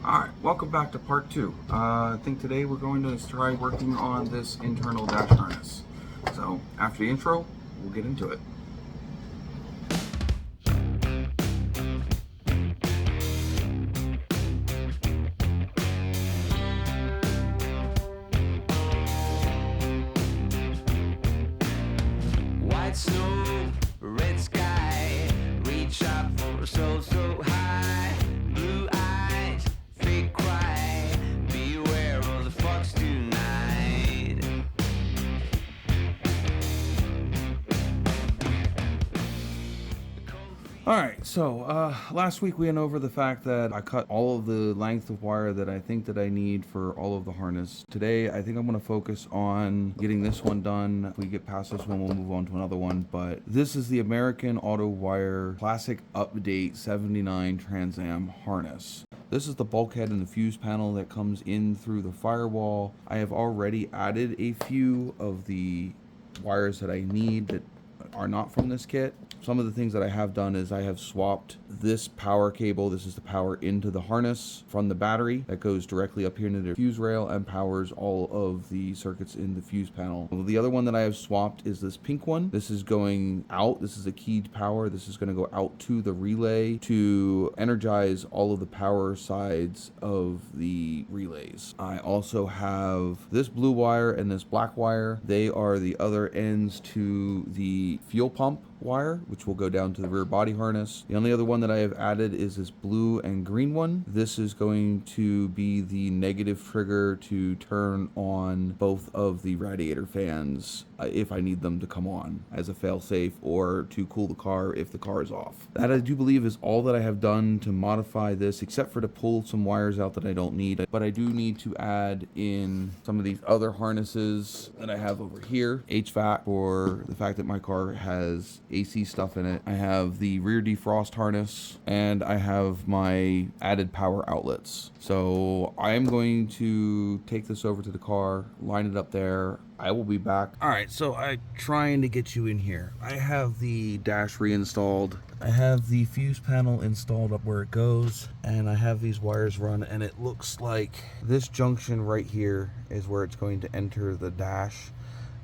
Alright, welcome back to part 2. I think today we're going to try working on this internal dash harness. So, after the intro, we'll get into it. White snow, red sky, reach up for so high. Blue eyes, fake cry, beware of the fox tonight. Alright, so last week we went over the fact that I cut all of the length of wire that I think that I need for all of the harness. Today I think I'm going to focus on getting this one done. If we get past this one, we'll move on to another one. But this is the American Autowire Classic Update 79 TransAm harness. This is the bulkhead and the fuse panel that comes in through the firewall. I have already added a few of the wires that I need that are not from this kit. Some of the things that I have done is I have swapped this power cable. This is the power into the harness from the battery that goes directly up here into the fuse rail and powers all of the circuits in the fuse panel. The other one that I have swapped is this pink one. This is going out. This is a keyed power. This is going to go out to the relay to energize all of the power sides of the relays. I also have this blue wire and this black wire. They are the other ends to the fuel pump wire, which will go down to the rear body harness. The only other one that I have added is this blue and green one. This is going to be the negative trigger to turn on both of the radiator fans if I need them to come on as a fail-safe or to cool the car if the car is off. That I do believe is all that I have done to modify this, except for to pull some wires out that I don't need. But I do need to add in some of these other harnesses that I have over here. HVAC for the fact that my car has AC stuff in it. I have the rear defrost harness and I have my added power outlets. So I am going to take this over to the car, line it up there. I will be back. All right, so I'm trying to get you in here. I have the dash reinstalled. I have the fuse panel installed up where it goes, and I have these wires run, and it looks like this junction right here is where it's going to enter the dash,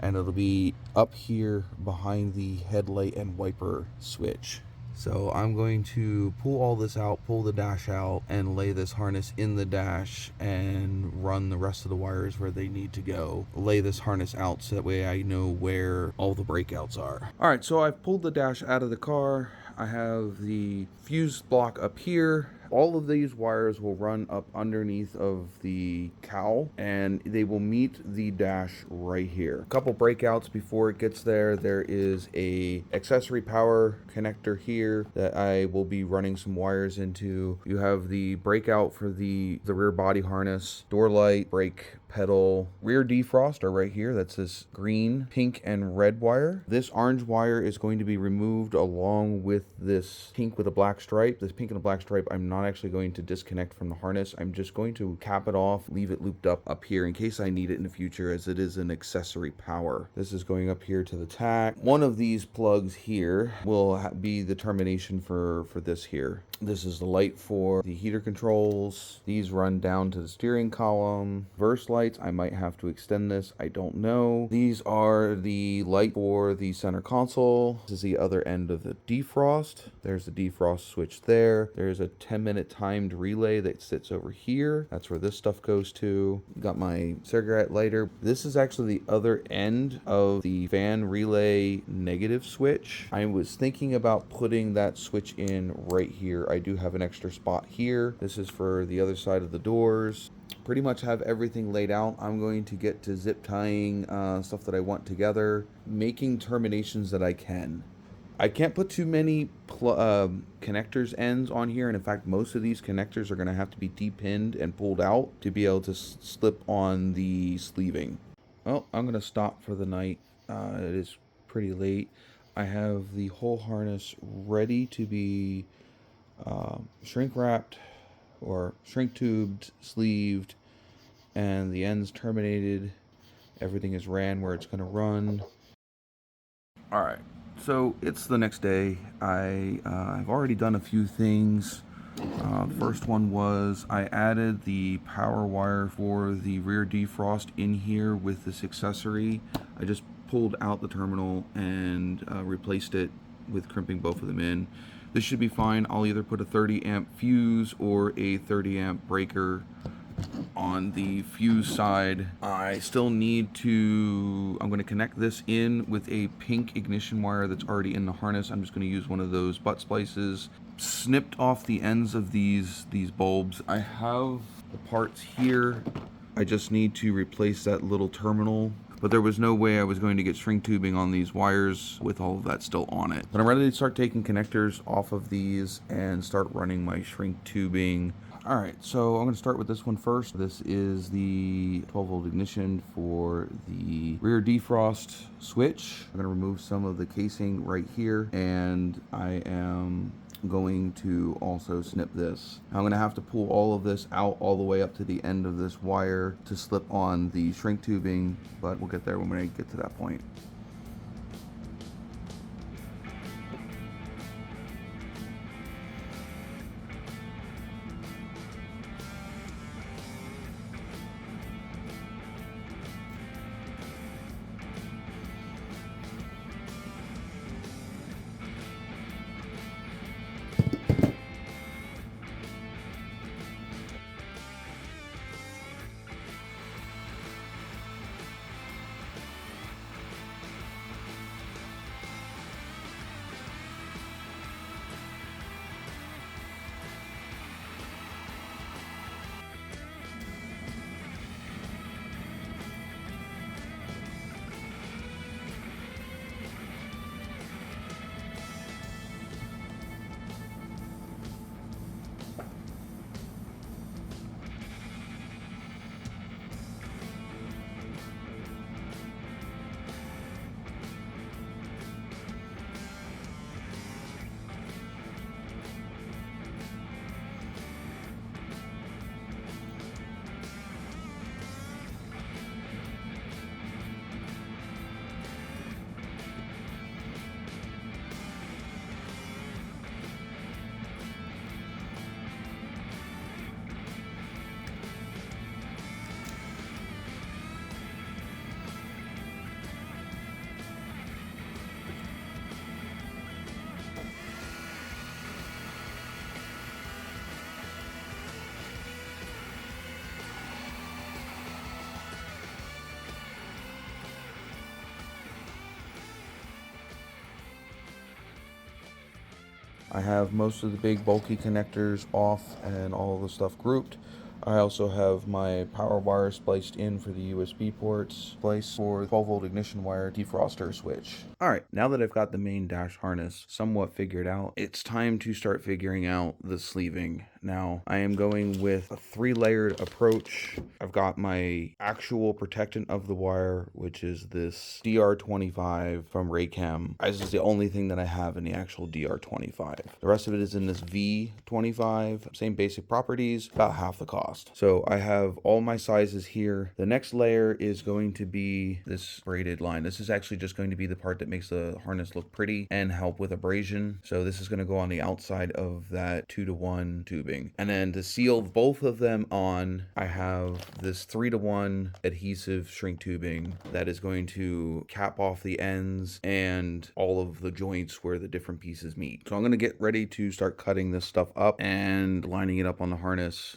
and it'll be up here behind the headlight and wiper switch. So I'm going to pull all this out, pull the dash out, and lay this harness in the dash and run the rest of the wires where they need to go. Lay this harness out so that way I know where all the breakouts are. All right, so I've pulled the dash out of the car. I have the fuse block up here. All of these wires will run up underneath of the cowl and they will meet the dash right here. A couple breakouts before it gets there. There is a accessory power connector here that I will be running some wires into. You have the breakout for the rear body harness, door light, brake pedal, rear defrost are right here. That's this green, pink, and red wire. This orange wire is going to be removed along with this pink with a black stripe. This pink and a black stripe I'm not actually going to disconnect from the harness. I'm just going to cap it off, leave it looped up here in case I need it in the future, as it is an accessory power. This is going up here to the tack. One of these plugs here will be the termination for this here. This is the light for the heater controls. These run down to the steering column. Verse lights, I might have to extend this, I don't know. These are the light for the center console. This is the other end of the defrost. There's the defrost switch there. There's a 10-minute timed relay that sits over here. That's where this stuff goes to. Got my cigarette lighter. This is actually the other end of the fan relay negative switch. I was thinking about putting that switch in right here. I do have an extra spot here. This is for the other side of the doors. Pretty much have everything laid out. I'm going to get to zip tying stuff that I want together, making terminations that I can. I can't put too many connectors ends on here, and in fact most of these connectors are going to have to be depinned and pulled out to be able to slip on the sleeving. Well, I'm going to stop for the night. It is pretty late. I have the whole harness ready to be shrink wrapped or shrink tubed, sleeved, and the ends terminated. Everything is ran where it's going to run. All right, so it's the next day. I've already done a few things. The first one was I added the power wire for the rear defrost in here with this accessory. I just pulled out the terminal and replaced it with crimping both of them in. This should be fine. I'll either put a 30 amp fuse or a 30 amp breaker on the fuse side. I still need to, I'm going to connect this in with a pink ignition wire that's already in the harness. I'm just going to use one of those butt splices. Snipped off the ends of these bulbs. I have the parts here. I just need to replace that little terminal, but there was no way I was going to get string tubing on these wires with all of that still on it. But I'm ready to start taking connectors off of these and start running my shrink tubing. All right, so I'm going to start with this one first. This is the 12-volt ignition for the rear defrost switch. I'm going to remove some of the casing right here, and I am going to also snip this. I'm going to have to pull all of this out all the way up to the end of this wire to slip on the shrink tubing, but we'll get there when we get to that point. I have most of the big bulky connectors off and all the stuff grouped. I also have my power wire spliced in for the USB ports, placed for 12-volt ignition wire defroster switch. Alright, now that I've got the main dash harness somewhat figured out, it's time to start figuring out the sleeving. Now, I am going with a 3-layered approach. I've got my actual protectant of the wire, which is this DR25 from Raychem. This is the only thing that I have in the actual DR25. The rest of it is in this V25, same basic properties, about half the cost. So I have all my sizes here. The next layer is going to be this braided line. This is actually just going to be the part that makes the harness look pretty and help with abrasion. So this is going to go on the outside of that 2-to-1 tubing. And then to seal both of them on, I have this 3-to-1 adhesive shrink tubing that is going to cap off the ends and all of the joints where the different pieces meet. So I'm going to get ready to start cutting this stuff up and lining it up on the harness.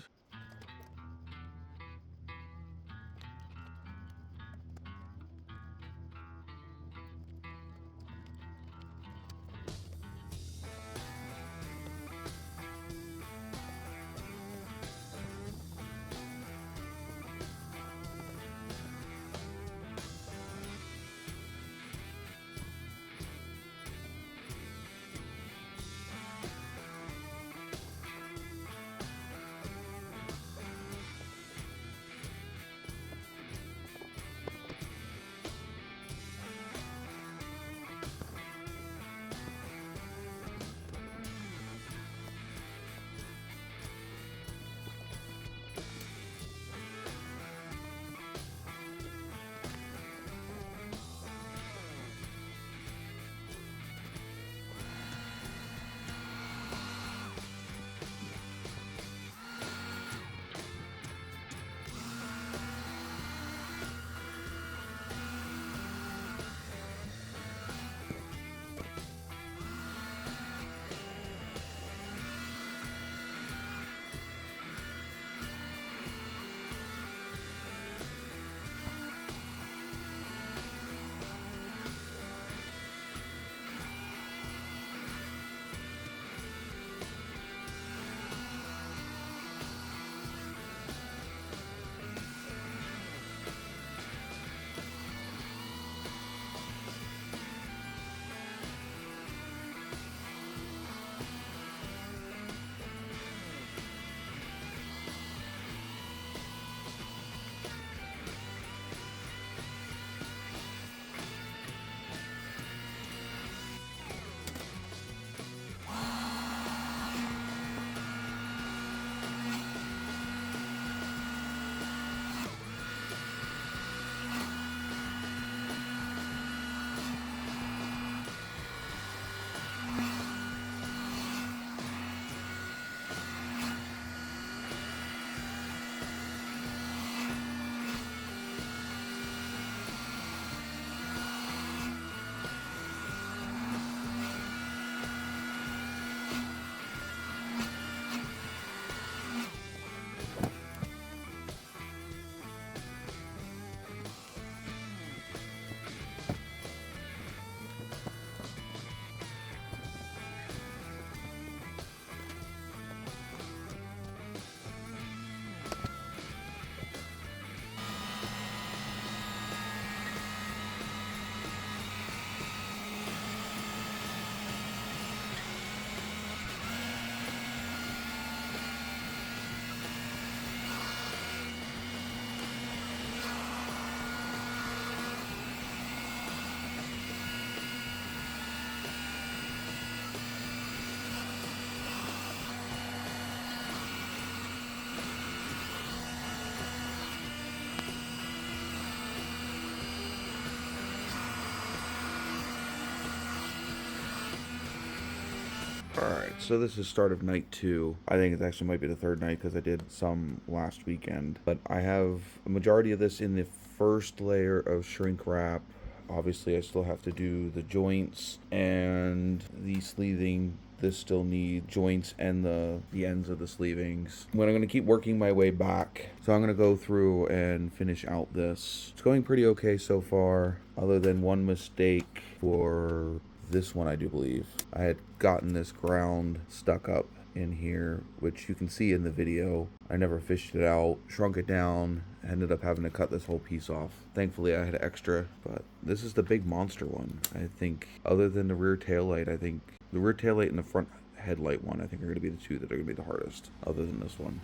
So this is start of night 2. I think it actually might be the third night because I did some last weekend. But I have a majority of this in the first layer of shrink wrap. Obviously I still have to do the joints and the sleeving. This still needs joints and the ends of the sleevings. But I'm going to keep working my way back. So I'm going to go through and finish out this. It's going pretty okay so far, other than one mistake for this one, I do believe. I had gotten this ground stuck up in here, which you can see in the video. I never fished it out, shrunk it down, ended up having to cut this whole piece off. Thankfully I had extra, but this is the big monster one. I think other than the rear tail light, I think the rear tail light and the front headlight one, I think are going to be the two that are going to be the hardest, other than this one.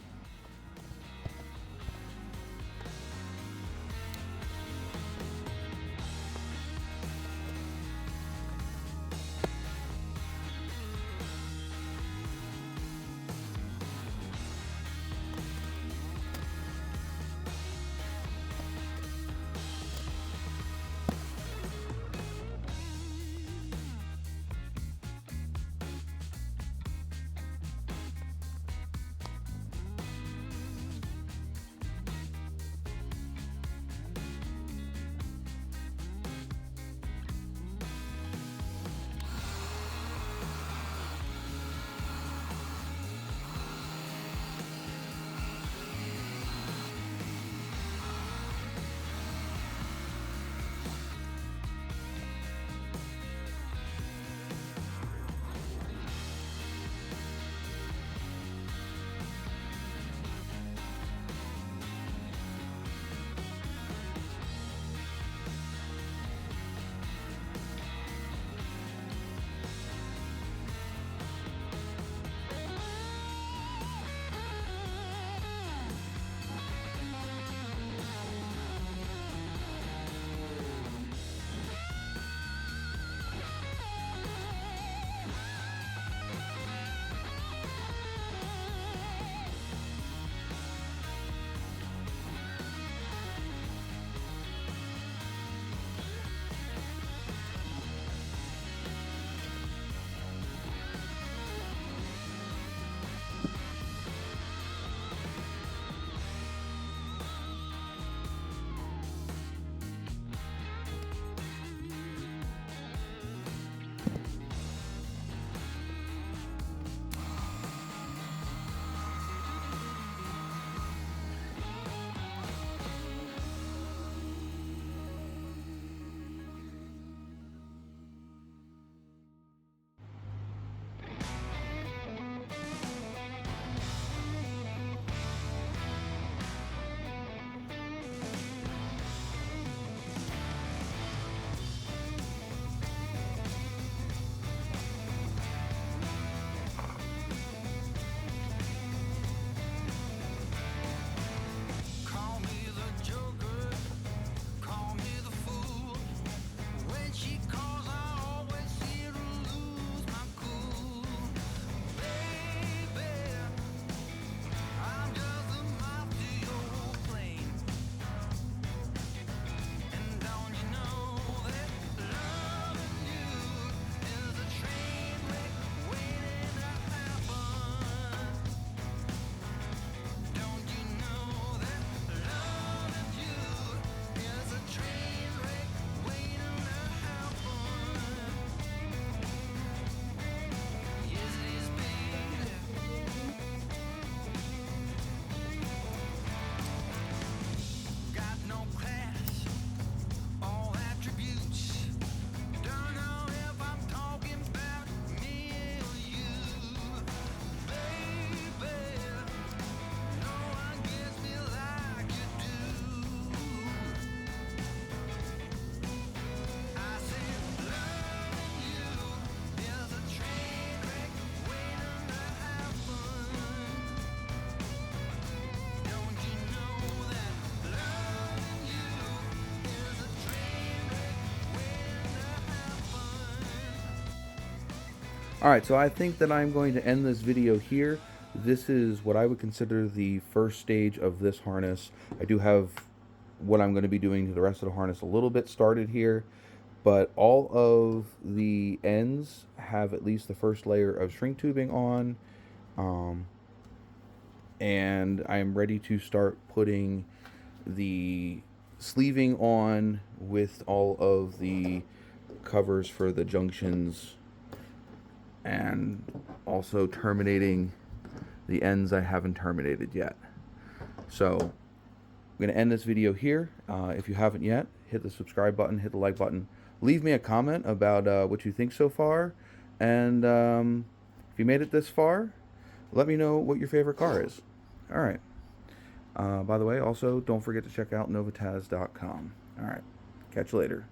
Alright, so I think that I'm going to end this video here. This is what I would consider the first stage of this harness. I do have what I'm going to be doing to the rest of the harness a little bit started here, but all of the ends have at least the first layer of shrink tubing on. And I'm ready to start putting the sleeving on with all of the covers for the junctions, and also terminating the ends I haven't terminated yet. So I'm going to end this video here. If you haven't yet, hit the subscribe button, hit the like button, leave me a comment about what you think so far, and if you made it this far, let me know what your favorite car is. All right. By the way, also, don't forget to check out Novatazz.com. All right. Catch you later.